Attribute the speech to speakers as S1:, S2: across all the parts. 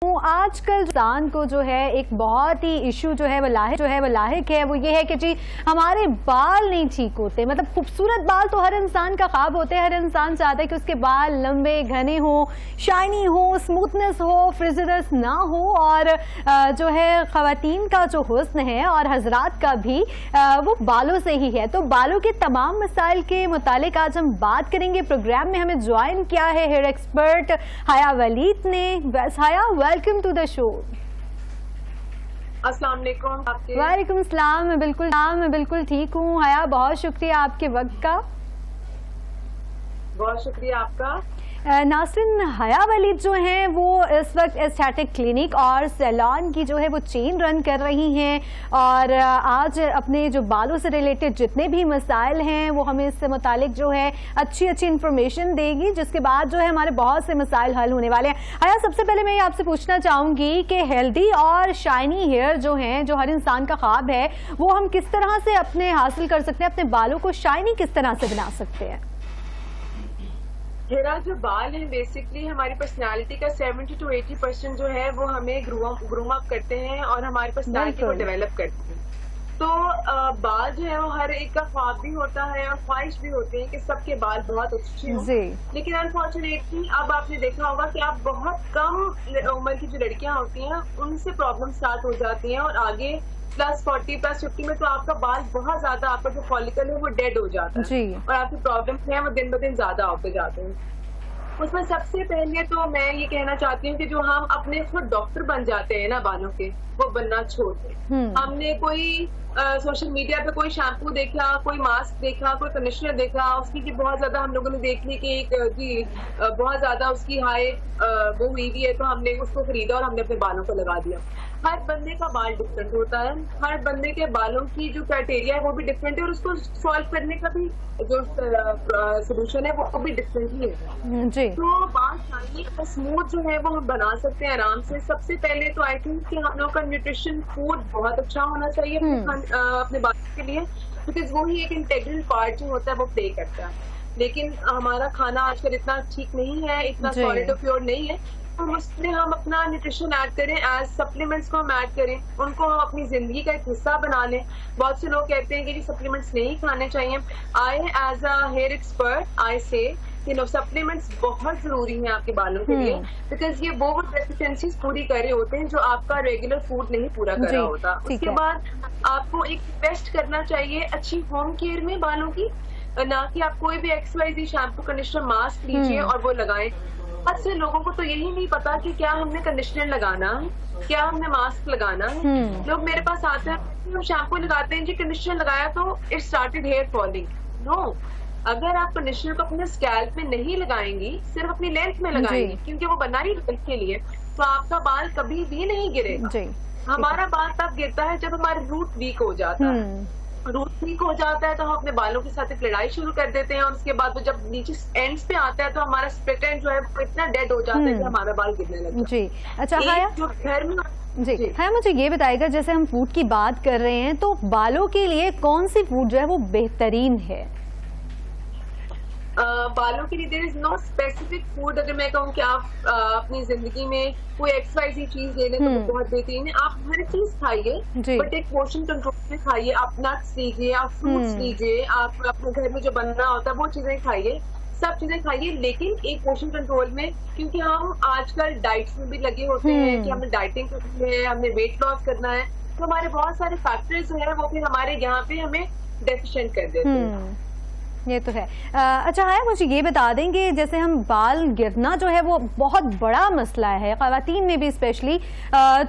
S1: आजकल इंसान को जो है एक बहुत ही इशू जो है वो लाहिक है वो ये है कि जी हमारे बाल नहीं ठीक होते। मतलब खूबसूरत बाल तो हर इंसान का ख्वाब होते हैं, हर इंसान चाहता है कि उसके बाल लंबे घने हो, शाइनी हो, स्मूथनेस हो, फ्रिजीनेस ना हो। और जो है ख़वातीन का जो हुस्न है और हजरात का भी वो बालों से ही है। तो बालों के तमाम मसाइल के मुतालिक आज हम बात करेंगे। प्रोग्राम में हमें ज्वाइन किया है हेयर एक्सपर्ट हया वलीद ने। हया, वेलकम टू द शो।
S2: अस्सलाम वालेकुम।
S1: वालेकुम सलाम। मैं बिल्कुल ठीक हूँ। हया, बहुत शुक्रिया आपके वक्त का।
S2: बहुत शुक्रिया आपका।
S1: नासरिन, हया वलीद जो हैं वो इस वक्त एस्थेटिक क्लिनिक और सैलॉन की जो है वो चेन रन कर रही हैं और आज अपने जो बालों से रिलेटेड जितने भी मसाइल हैं वो हमें इससे मुतालिक जो है अच्छी इंफॉर्मेशन देगी, जिसके बाद जो है हमारे बहुत से मसाइल हल होने वाले हैं। हया, सबसे पहले मैं आपसे पूछना चाहूँगी कि हेल्दी और शाइनी हेयर जो हैं, जो हर इंसान का ख्वाब है, वो हम किस तरह से अपने हासिल कर सकते हैं? अपने बालों को शाइनी किस तरह से बना सकते हैं?
S2: मेरा जो बाल है बेसिकली हमारी पर्सनालिटी का 70 to 80% जो है वो हमें ग्रूम अप करते हैं और हमारी पर्सनालिटी को डेवलप करते हैं। तो बाल जो है वो हर एक का ख्वाब भी होता है और ख्वाहिश भी होती है कि सबके बाल बहुत अच्छे हों। लेकिन अनफॉर्चुनेटली अब आपने देखा होगा कि आप बहुत कम उम्र की जो लड़कियां होती हैं उनसे प्रॉब्लम स्टार्ट हो जाती हैं और आगे +40 +50 में तो आपका बाल बहुत ज्यादा, आपका जो फॉलिकल है वो डेड हो जाता है और आपकी प्रॉब्लम्स हैं वो दिन ब दिन ज्यादा होते जाते हैं। उसमें सबसे पहले तो मैं ये कहना चाहती हूँ कि जो हम अपने खुद डॉक्टर बन जाते हैं ना बालों के, वो बनना छोड़ दें। हमने कोई सोशल मीडिया पे कोई शैम्पू देखा, कोई मास्क देखा, कोई कंडीशनर देखा, उसकी की बहुत ज्यादा हम लोगों ने देख ली कि बहुत ज्यादा उसकी हाई वो हुई है, तो हमने उसको खरीदा और हमने अपने बालों को लगा दिया। हर बंदे का बाल डिफरेंट होता है, हर बंदे के बालों की जो क्राइटेरिया है वो भी डिफरेंट है और उसको सॉल्व करने का भी जो सोल्यूशन है वो भी डिफरेंट ही है। तो बाल शाइनी और स्मूथ जो है वो हम बना सकते हैं आराम से। सबसे पहले तो आई थिंक कि हम लोग का न्यूट्रिशन फूड बहुत अच्छा होना चाहिए अपने बालों के लिए, बिकॉज वो ही एक इंटेग्रल पार्ट जो होता है वो प्ले करता है। लेकिन हमारा खाना आजकल इतना ठीक नहीं है, इतना सॉलिड और प्योर नहीं है, तो उसमें हम अपना न्यूट्रिशन ऐड करें, एज सप्लीमेंट्स को हम ऐड करें, उनको हम अपनी जिंदगी का एक हिस्सा बना लें। बहुत से लोग कहते हैं कि सप्लीमेंट्स नहीं खाने चाहिए। I as a hair expert I से सप्लीमेंट्स बहुत जरूरी हैं आपके बालों के लिए, बिकॉज ये वो डेफिशिएंसीज पूरी कर रहे होते हैं जो आपका रेगुलर फूड नहीं पूरा कर रहा होता। उसके बाद आपको एक इन्वेस्ट करना चाहिए अच्छी होम केयर में बालों की, ना कि आप कोई भी XYZ शैम्पू कंडीशनर मास्क लीजिए और वो लगाएं। बहुत से लोगों को तो यही नहीं पता कि क्या हमने कंडीशनर लगाना है, क्या हमने मास्क लगाना है। लोग मेरे पास आते हैं, हम शैम्पू लगाते हैं जी, कंडीशनर लगाया तो it started hair falling. No, अगर आप कंडीशनर को अपने स्कैल्प में नहीं लगाएंगी, सिर्फ अपनी लेंथ में लगाएंगी, क्योंकि वो बना ही लेंथ के लिए, तो आपका बाल कभी भी नहीं गिरेगा। हमारा बाल तब गिरता है जब हमारा रूट वीक हो जाता है। रूट वीक हो जाता है तो हम अपने बालों के साथ एक लड़ाई शुरू कर देते हैं और उसके बाद जब नीचे एंड्स पे आता है तो हमारा स्प्लिट एंड जो है वो इतना डेड हो जाता है कि हमारा बाल गिरने लगता है।
S1: जी, अच्छा हया,
S2: जो घर में
S1: हया मुझे ये बताएगा, जैसे हम फूड की बात कर रहे हैं तो बालों के लिए कौन सी फूड जो है वो बेहतरीन है?
S2: बालों के लिए there is no specific food. अगर मैं कहूँ कि आप अपनी जिंदगी में कोई XYZ चीज ले लें तो बहुत बेहतरीन है। आप हर चीज खाइए, बट एक पोर्शन कंट्रोल में खाइए। आप नट्स लीजिए, आप फ्रूट्स लीजिए, आप अपने घर में जो बनना होता है वो चीजें खाइए, सब चीजें खाइए, लेकिन एक पोर्शन कंट्रोल में। क्योंकि हम आजकल डाइट्स में भी लगे होते हैं कि हमें डाइटिंग करनी है, हमें वेट लॉस करना है, तो हमारे बहुत सारे फैक्टर्स जो है वो फिर हमारे यहाँ पे हमें डेफिशिएंट कर देते हैं।
S1: ये तो है। अच्छा हया, मुझे ये बता देंगे, जैसे हम बाल गिरना जो है वो बहुत बड़ा मसला है ख़वातीन में भी स्पेशली,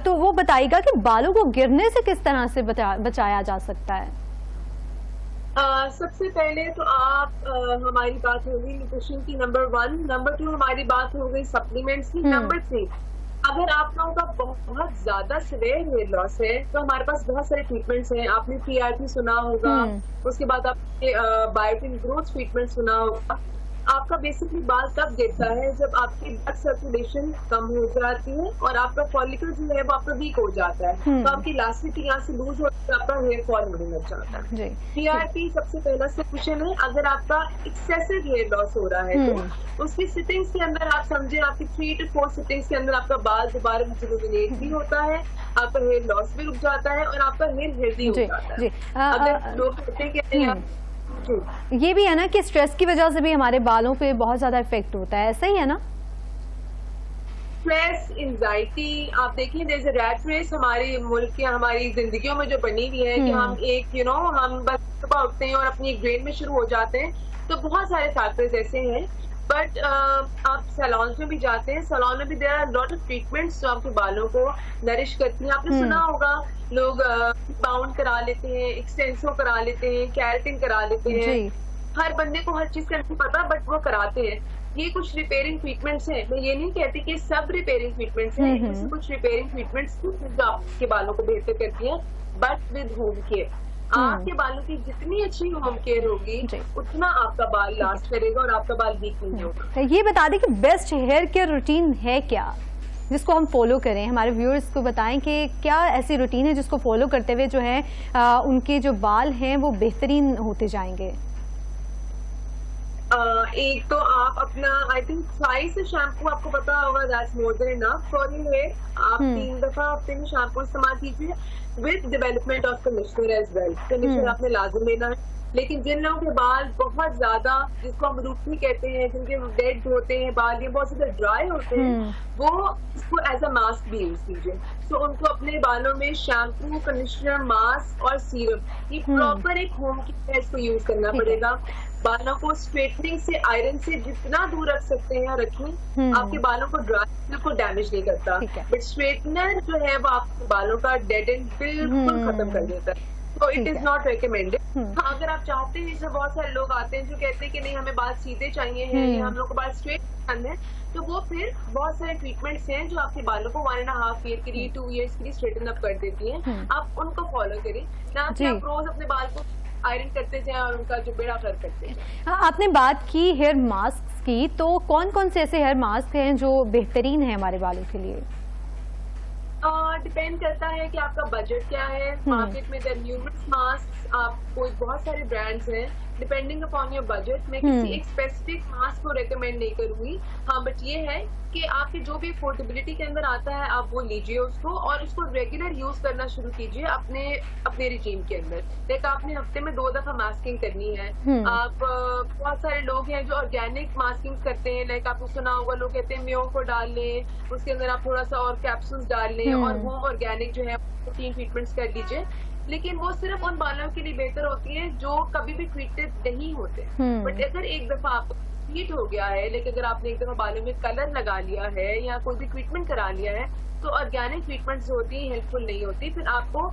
S1: तो वो बताइएगा कि बालों को गिरने से किस तरह से बचाया जा सकता है?
S2: सबसे पहले तो आप हमारी बात हो गई न्यूट्रिशन की, नंबर 1। नंबर 2 हमारी बात हो गई सप्लीमेंट्स की। नंबर 3, अगर आप लोगों का बहुत ज्यादा सिवियर हेयर लॉस है तो हमारे पास बहुत सारे ट्रीटमेंट्स हैं। आपने PRP सुना होगा, उसके बाद आपने बायोटिन ग्रोथ ट्रीटमेंट सुना होगा। आपका बेसिकली बाल तब गिरता है जब आपकी ब्लड सर्कुलेशन कम हो जाती है और आपका फॉलिकल जो है वो आपका वीक हो जाता है, तो आपकी इलास्टिसिटी यहाँ से लूज होती है, आपका हेयर फॉल होने लग जाता है। पीआरपी सबसे पहला सोल्यूशन है। अगर आपका एक्सेसिव हेयर लॉस हो रहा है तो उसकी सिटिंग्स के अंदर आप समझे आपकी 3 to 4 सिटिंग्स के अंदर आपका बाल दोबारा रिजुविनेट भी होता है, आपका हेयर लॉस भी रुक जाता है और आपका हेयर हेल्दी हो जाता है। अगर लोग कहते हैं
S1: ये भी है ना कि स्ट्रेस की वजह से भी हमारे बालों पे बहुत ज्यादा इफेक्ट होता है, ऐसा ही है ना?
S2: स्ट्रेस, एंजाइटी, आप देखिए there is a rat race हमारे मुल्क या हमारी जिंदगियों में जो बनी हुई है कि हम एक हम बस सुबह उठते हैं और अपनी एक ग्रेड में शुरू हो जाते हैं, तो बहुत सारे फैक्टर्स ऐसे हैं। बट आप सैलून में भी जाते हैं, सैलून में भी there are lot of treatments जो आपके बालों को नरिश करती हैं। आपने सुना होगा लोग बाउंड करा लेते हैं, एक्सटेंसो करा लेते हैं, कैरेटिन करा लेते हैं। हर बंदे को हर चीज का नहीं पता, बट वो कराते हैं। ये कुछ रिपेयरिंग ट्रीटमेंट्स हैं। मैं ये नहीं कहती कि सब रिपेयरिंग ट्रीटमेंट्स हैं, कुछ रिपेयरिंग ट्रीटमेंट्स जो आपके बालों को बेहतर करती हैं, बट विद होम केयर। आपके बालों की जितनी अच्छी होम केयर होगी उतना आपका बाल लास्ट करेगा और आपका बाल वीक नहीं होगा।
S1: ये बता दें कि बेस्ट हेयर केयर रूटीन है क्या जिसको हम फॉलो करें? हमारे व्यूअर्स को बताएं कि क्या ऐसी रूटीन है जिसको फॉलो करते हुए जो है उनके जो बाल हैं वो बेहतरीन होते जाएंगे।
S2: एक तो आप अपना आई थिंक साइज से शैम्पू आपको पता होगा, that's more than enough for your hair. आप 3 दफा हफ्ते में शैम्पू इस्तेमाल कीजिए with development of conditioner as well. Conditioner आपने लाजम लेना है। लेकिन जिन लोगों के बाल बहुत ज्यादा, जिसको हम रूखी कहते हैं, जिनके डेड होते हैं बाल, ये बहुत ज्यादा ड्राई होते हैं, वो इसको एज अ मास्क भी यूज कीजिए। तो उनको अपने बालों में शैम्पू, कंडीशनर, मास्क और सीरम, ये प्रॉपर एक होम केयर इसको यूज करना पड़ेगा। बालों को स्ट्रेटनिंग से, आयरन से जितना दूर रख सकते हैं रखें। आपके बालों को ड्राई को डैमेज नहीं करता, बट स्ट्रेटनर जो है वो आपके बालों का डेड एंड बिल्कुल खत्म कर देता है। तो इट इज नॉट रिकमेंडेड। हाँ, अगर आप चाहते हैं, जैसे बहुत सारे लोग आते हैं जो कहते हैं कि नहीं हमें बाल सीधे चाहिए हैं या हम लोग को बाल स्ट्रेट पसंद है, तो वो फिर बहुत सारे ट्रीटमेंट्स हैं जो आपके बालों को 1.5 ईयर के लिए, 2 ईयर्स के लिए स्ट्रेटन अप कर देती हैं। आप उनको फॉलो करें, ना कि आप रोज अपने बाल को आयरन करते जाएं और उनका जो बेड़ा कर करते हैं।
S1: आपने बात की हेयर मास्क की, तो कौन कौन से ऐसे हेयर मास्क हैं जो बेहतरीन है हमारे बालों के लिए?
S2: डिपेंड करता है कि आपका बजट क्या है। मार्केट में देयर न्यूमरस मास्क, आपको बहुत सारे ब्रांड्स हैं। डिपेंडिंग अपॉन योर बजट, मैं किसी एक स्पेसिफिक मास्क को रेकमेंड नहीं करूंगी। हाँ, बट ये है कि आपके जो भी अफोर्डेबिलिटी के अंदर आता है आप वो लीजिए उसको, और उसको रेगुलर यूज करना शुरू कीजिए अपने रिजीम के अंदर। लाइक आपने हफ्ते में 2 दफा मास्किंग करनी है। आप बहुत सारे लोग हैं जो ऑर्गेनिक मास्किंग करते हैं। लाइक आपको सुना होगा, लोग कहते हैं म्यो को डाल लें, उसके अंदर आप थोड़ा सा और कैप्सूल्स डाल लें और वो ऑर्गेनिक जो है 3 ट्रीटमेंट्स कर लीजिए। लेकिन वो सिर्फ उन बालों के लिए बेहतर होती है जो कभी भी ट्रीटेड नहीं होते। बट अगर एक दफा आपको हीट हो गया है, लेकिन अगर आपने एक दफा बालों में कलर लगा लिया है या कोई भी ट्रीटमेंट करा लिया है, तो ऑर्गेनिक ट्रीटमेंट्स होती हैं हेल्पफुल नहीं होती। फिर आपको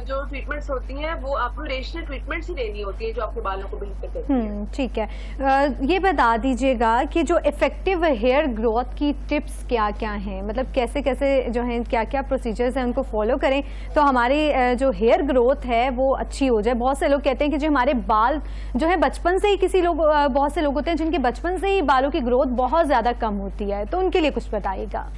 S2: जो ट्रीटमेंट्स होती हैं वो आपको रेशनल ट्रीटमेंट्स ही लेनी होती है जो आपके बालों को बेहतर करती है।
S1: ठीक है, ये बता दीजिएगा कि जो इफेक्टिव हेयर ग्रोथ की टिप्स क्या क्या हैं, मतलब कैसे कैसे जो हैं, क्या क्या प्रोसीजर्स हैं, उनको फॉलो करें तो हमारी जो हेयर ग्रोथ है वो अच्छी हो जाए। बहुत से लोग कहते हैं कि जो हमारे बाल जो है बचपन से ही बहुत से लोग होते हैं जिनके बचपन से ही बालों की ग्रोथ बहुत ज्यादा कम होती है, तो उनके लिए कुछ बताइएगा।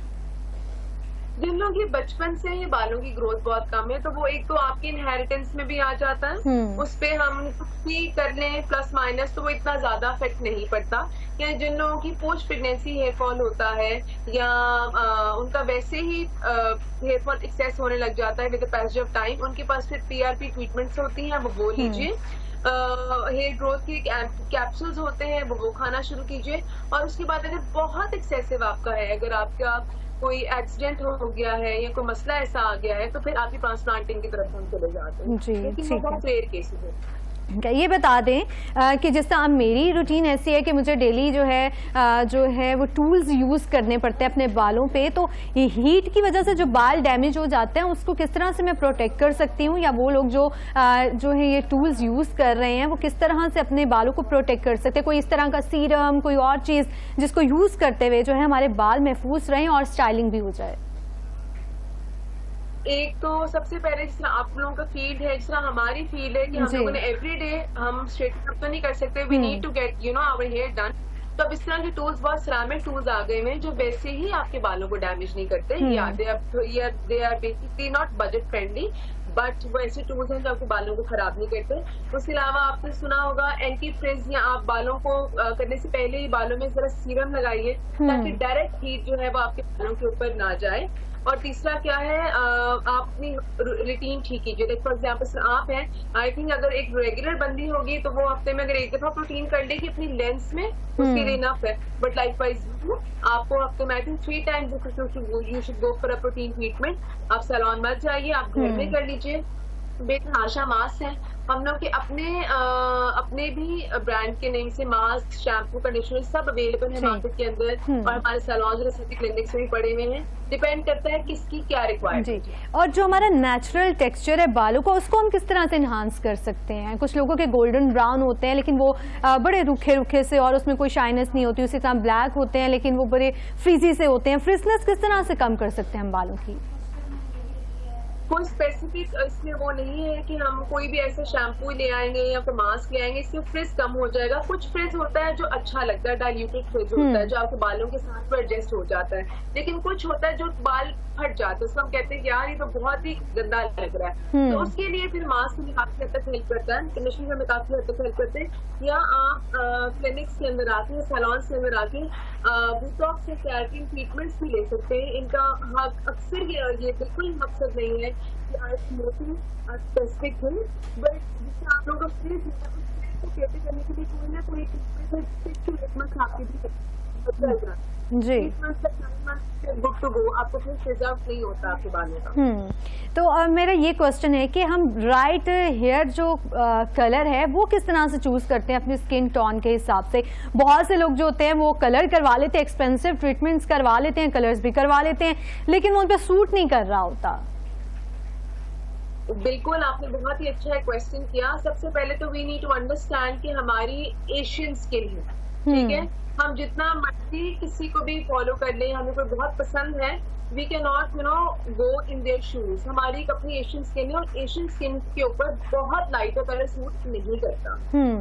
S2: जिन लोग ये बचपन से ही बालों की ग्रोथ बहुत कम है, तो वो एक तो आपकी इनहेरिटेंस में भी आ जाता है। उस पे हम कुछ भी कर लें प्लस माइनस, तो वो इतना ज्यादा इफेक्ट नहीं पड़ता। या जिन लोगों की पोस्ट प्रेगनेंसी हेयर फॉल होता है या उनका वैसे ही हेयर फॉल एक्सेस होने लग जाता है with the passage of time, उनके पास फिर पीआरपी ट्रीटमेंट्स होती हैं, वो लीजिए। हेयर ग्रोथ के कैप्सूल्स होते हैं, वो खाना शुरू कीजिए। और उसके बाद अगर बहुत एक्सेसिव आपका है, अगर आपका कोई एक्सीडेंट हो गया है या कोई मसला ऐसा आ गया है, तो फिर आपकी ट्रांसप्लांटिंग की तरफ हम चले जाते हैं। लेकिन वो बहुत रेयर केसेस है।
S1: ये बता दें कि जिस तरह मेरी रूटीन ऐसी है कि मुझे डेली जो है वो टूल्स यूज़ करने पड़ते हैं अपने बालों पे, तो ये हीट की वजह से जो बाल डैमेज हो जाते हैं उसको किस तरह से मैं प्रोटेक्ट कर सकती हूँ, या वो लोग जो है ये टूल्स यूज़ कर रहे हैं वो किस तरह से अपने बालों को प्रोटेक्ट कर सकते हैं? कोई इस तरह का सीरम, कोई और चीज़ जिसको यूज़ करते हुए जो है हमारे बाल महफूज रहें और स्टाइलिंग भी हो जाए।
S2: एक तो सबसे पहले जिस तरह आप लोगों का फील्ड है, जिस तरह हमारी फील्ड है कि हम लोगों ने एवरी डे हम स्ट्रेट अप तो नहीं कर सकते, we need to get our hair done. तो अब इस तरह के टूल्स, बहुत सिरामिक टूल्स आ गए हैं जो वैसे ही आपके बालों को डैमेज नहीं करते। या they are basically not budget friendly, but वो ऐसे टूल्स हैं जो आपके बालों को खराब नहीं करते। उसके अलावा आपने सुना होगा एंटी फ्रिज, या आप बालों को करने से पहले ही बालों में जरा सीरम लगाइए ताकि डायरेक्ट हीट जो है वो आपके बालों के ऊपर ना जाए। और तीसरा क्या है, आप अपनी रूटीन ठीक कीजिए। लाइक फॉर एग्जाम्पल आप हैं, आई थिंक अगर एक रेगुलर बंदी होगी तो वो हफ्ते में अगर एक दफा प्रोटीन कर लेगी अपनी लेंस में, उसके लिए इनफ है। बट लाइक वाइज आपको हफ्ते में I think 3 times you should go for a protein treatment. आप सैलून मत जाइए, आप घर में कर लीजिए। बेतहाशा मास्क है हम लोग के अपने भी ब्रांड के नेम से, मास्क, शैम्पू, कंडीशनर सब अवेलेबल है मार्केट के अंदर, और हमारे सैलून और क्लिनिक्स में भी पड़े हुए हैं। डिपेंड करता है किसकी क्या रिक्वायरमेंट है।
S1: और जो हमारा नेचुरल टेक्सचर है बालों का, उसको हम किस तरह से इन्हांस कर सकते हैं? कुछ लोगों के गोल्डन ब्राउन होते हैं लेकिन वो बड़े रूखे रूखे से, और उसमें कोई शाइनेस नहीं होती। उसी तरह ब्लैक होते हैं लेकिन वो बड़े फ्रीजी से होते हैं। फ्रिजनेस किस तरह से कम कर सकते हैं हम बालों की?
S2: कोई स्पेसिफिक इसमें वो नहीं है कि हम कोई भी ऐसा शैम्पू ले आएंगे या फिर मास्क ले आएंगे इससे फ्रिज कम हो जाएगा। कुछ फ्रिज होता है जो अच्छा लगता है, डाइल्यूटेड फ्रिज होता है जो आपके बालों के साथ एडजस्ट हो जाता है, लेकिन कुछ होता है जो बाल फट जाते हैं, उसको हम कहते हैं यार ये तो बहुत ही गंदा लग रहा है। तो उसके लिए फिर मास्क में काफी हद तक हेल्प करता है, कंडीशनर में काफी हद तक हेल्प करते हैं। या आप क्लिनिक्स के अंदर आके या सैलून्स के अंदर आके बोटॉक्स या केराटिन ट्रीटमेंट्स भी ले सकते हैं। इनका अक्सर ये बिल्कुल मकसद नहीं है स्पेसिफिक है, बट जिससे आप लोगों का फ्रिज को कैसे करने के लिए कोई ना कोई आपके भी
S1: जी
S2: गुड टू गो, आपको फिर रिजर्व नहीं होता आपके बालों का।
S1: तो मेरा ये क्वेश्चन है कि हम राइट हेयर जो कलर है वो किस तरह से चूज करते हैं अपनी स्किन टोन के हिसाब से? बहुत से लोग जो होते हैं वो कलर करवा लेते हैं, एक्सपेंसिव ट्रीटमेंट्स करवा लेते हैं, कलर्स भी करवा लेते हैं, लेकिन वो उन पर सूट नहीं कर रहा होता।
S2: बिल्कुल, आपने बहुत ही अच्छा क्वेश्चन किया। सबसे पहले तो वी नीड टू अंडरस्टैंड कि हमारी एशियन स्किन है, ठीक है। हम जितना मर्जी किसी को भी फॉलो कर ले, हमें कोई बहुत पसंद है, we can not go in their shoes. हमारी एक अपनी एशियन स्किन है और एशियन स्किन के ऊपर बहुत लाइटर कलर सूट नहीं करता।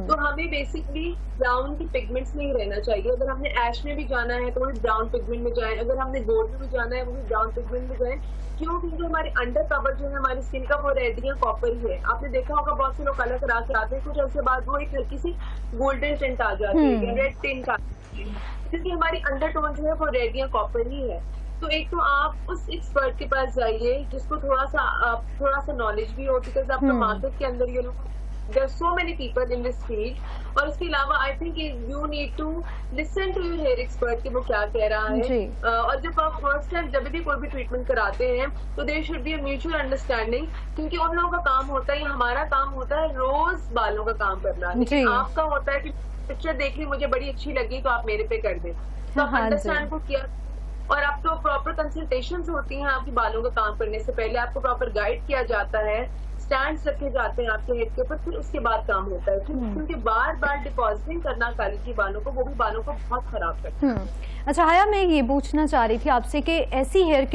S2: तो हमें बेसिकली ब्राउन की पिगमेंट्स में ही रहना चाहिए। अगर हमने ऐश में भी जाना है तो वो भी ब्राउन पिगमेंट में जाए, अगर हमने गोल्ड में भी जाना है वो भी ब्राउन पिगमेंट में जाए। क्यों? क्योंकि हमारे अंडर कवर जो है हमारी स्किन का वो रेड या कॉपर ही है। आपने देखा होगा बहुत से लोग कलर करा के आते हैं, कुछ ऐसे बाद वो एक हल्की सी गोल्डन टिंट आ जाती है या रेड टिंट आ जाती है, क्योंकि हमारी अंडर टोन जो है वो रेड या कॉपर ही है। तो एक तो आप उस एक्सपर्ट के पास जाइए जिसको थोड़ा सा नॉलेज भी हो, बिकॉज आपका मार्केट के अंदर there are so many people in this field. और इसके अलावा I think you need to listen to your hair expert कि वो क्या कह रहा है। और जब आप फर्स्ट टाइम जब भी कोई भी ट्रीटमेंट कराते हैं तो there should be a mutual understanding, क्योंकि उन लोगों का काम होता है या हमारा काम होता है रोज बालों का काम करना, लेकिन आपका होता है कि पिक्चर देख ली मुझे बड़ी अच्छी लगी तो आप मेरे पे कर दें। तो अंडरस्टैंड को किया, और आप तो प्रॉपर कंसल्टेशंस होती हैं आपके बालों का काम करने से पहले, आपको प्रॉपर गाइड किया जाता है, स्टैंड्स रखे जाते हैं आपके हेड के ऊपर, फिर उसके बाद काम होता है। क्योंकि बार बार डिपॉजिटिंग करना काली की बालों को, वो भी बालों को बहुत खराब करता है।
S1: अच्छा हाया, मैं ये पूछना चाह रही थी आपसे कि ऐसी हेयर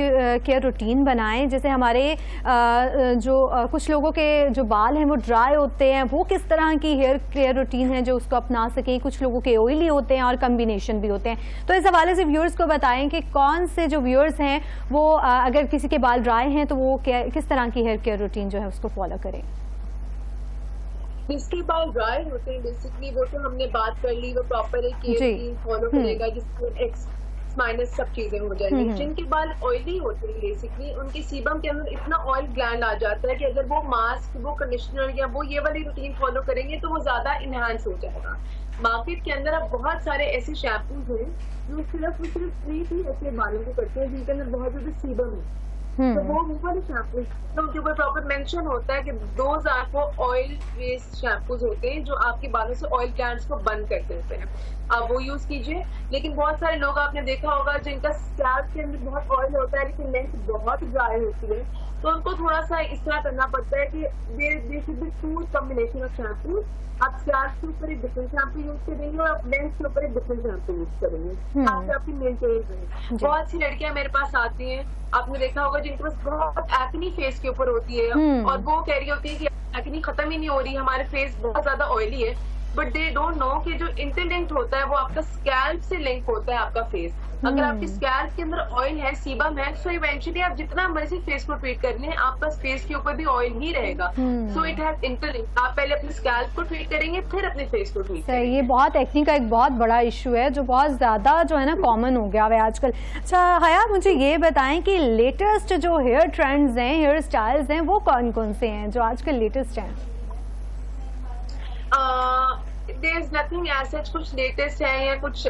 S1: केयर रूटीन बनाएं जैसे हमारे कुछ लोगों के जो बाल हैं वो ड्राई होते हैं, वो किस तरह की हेयर केयर रूटीन है जो उसको अपना सकें। कुछ लोगों के ऑयली होते हैं और कम्बिनेशन भी होते हैं, तो इस हवाले से व्यूअर्स को बताएं कि कौन से जो व्यूअर्स हैं वो अगर किसी के बाल ड्राई हैं तो वो किस तरह की हेयर केयर रूटीन जो है उसको फॉलो करें।
S2: जिसके बाल ड्राई होते हैं बेसिकली वो तो हमने बात कर ली, वो प्रॉपर एक केयर फॉलो करेगा जिसमें एक्स माइनस सब चीजें हो जाएंगी। जिनके बाल ऑयली होते हैं बेसिकली उनके सीबम के अंदर इतना ऑयल ग्लैंड आ जाता है कि अगर वो मास्क, वो कंडीशनर या वो ये वाली रूटीन फॉलो करेंगे तो वो ज्यादा इनहांस हो जाएगा। मार्केट के अंदर अब बहुत सारे ऐसे शैम्पूज हैं जो सिर्फ ट्रीट ही ऐसे बालों को करते हैं जिनके अंदर बहुत ज्यादा सीबम है। तो वो वाले शैम्पू तो उनके ऊपर प्रॉपर मेंशन होता है कि those are for oil based shampoos होते हैं जो आपके बालों से ऑयल ग्लैंड्स को बंद कर देते हैं, आप वो यूज कीजिए। लेकिन बहुत सारे लोग आपने देखा होगा जिनका स्कैल्प के अंदर बहुत ऑयल होता है लेकिन लेंथ बहुत ड्राई होती है, तो उनको थोड़ा सा इस तरह करना पड़ता है कि they should be to combination of shampoo. आप स्कैल्प के ऊपर एक डिफरेंट शैम्पू यूज करेंगे और आप लेंथ के ऊपर एक डिफरेंट शैम्पू यूज करेंगे ताकि आपकी मेंटेन रहे। बहुत सी लड़कियां मेरे पास आती हैं, आपने देखा होगा जिनके पास बहुत एक्नी फेस के ऊपर होती है और वो कह रही होती है कि एक्नी खत्म ही नहीं हो रही, हमारे फेस बहुत ज्यादा ऑयली है। बट दे डोंट नो कि जो इंटरलिंक्ड होता है वो आपका स्कैल्प से लिंक होता है आपका फेस। अगर आपकी स्कैल्प के अंदर ऑयल है, सीबम है, सो इवेंचुअली आप जितना मर्जी फेस को ट्रीट कर लें, आपका फेस के ऊपर भी ऑयल ही रहेगा। So it has interlink. आप पहले अपने स्कैल्प को ट्रीट करेंगे, फिर अपने फेस को ट्रीट करेंगे।
S1: ये बहुत एक्ने का एक बहुत बड़ा इशू है जो बहुत ज्यादा जो है ना कॉमन हो गया है आजकल। अच्छा हया, मुझे ये बताएं कि लेटेस्ट जो हेयर ट्रेंड्स हैं, हेयर स्टाइल्स हैं, वो कौन कौन से हैं जो आजकल लेटेस्ट हैं?
S2: There is nothing as such कुछ लेटेस्ट है या कुछ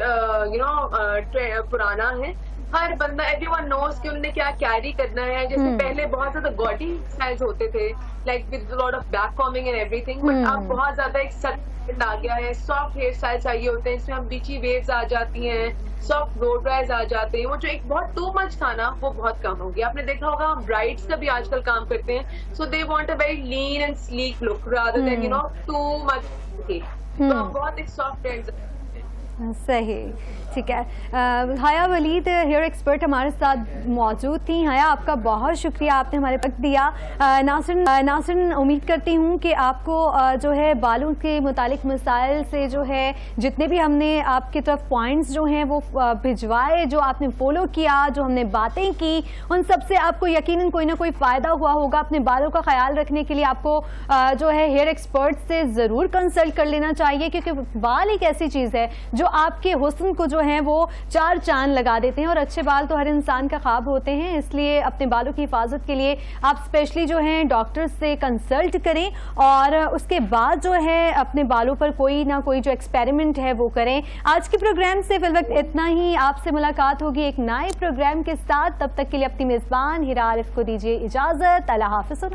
S2: पुराना है। हर बंदा, एवरीवन नोज कि उन्हें क्या कैरी करना है। जैसे पहले बहुत ज्यादा गॉडी स्टाइल्स होते थे, like with lot of back combing and everything, but अब बहुत ज्यादा एक सट आ गया है। सॉफ्ट हेयर स्टाइल चाहिए होते हैं, इसमें हम बीची वेव्स आ जाती हैं, सॉफ्ट ब्लो ड्राइज आ जाते हैं। वो जो एक बहुत टू मच था ना, वो बहुत कम हो गया। आपने देखा होगा हम ब्राइड्स का भी आजकल काम करते हैं, so they want a very lean and sleek look rather than too much. तो बहुत एक सॉफ्ट ट्रेंड्स।
S1: सही, ठीक है। हया वलीद हेयर एक्सपर्ट हमारे साथ मौजूद थी। हया, आपका बहुत शुक्रिया, आपने हमारे वक्त दिया। नाज़रीन, उम्मीद करती हूँ कि आपको जो है बालों के मुतालिक मसाइल से जो है जितने भी हमने आपकी तरफ पॉइंट्स जो हैं वो भिजवाए, जो आपने फॉलो किया, जो हमने बातें की, उन सब से आपको यकीनन कोई ना कोई फ़ायदा हुआ होगा। अपने बालों का ख्याल रखने के लिए आपको जो है हेयर एक्सपर्ट से ज़रूर कंसल्ट कर लेना चाहिए, क्योंकि बाल एक ऐसी चीज़ है जो आपके हुस्न को जो है वो चार चांद लगा देते हैं, और अच्छे बाल तो हर इंसान का ख्वाब होते हैं। इसलिए अपने बालों की हिफाजत के लिए आप स्पेशली जो है डॉक्टर से कंसल्ट करें, और उसके बाद जो है अपने बालों पर कोई ना कोई जो एक्सपेरिमेंट है वो करें। आज के प्रोग्राम से फिलवक्त इतना ही। आपसे मुलाकात होगी एक नए प्रोग्राम के साथ। तब तक के लिए अपनी मेजबान हिरा आरिफ को दीजिए इजाजत। अल्लाह हाफिज़।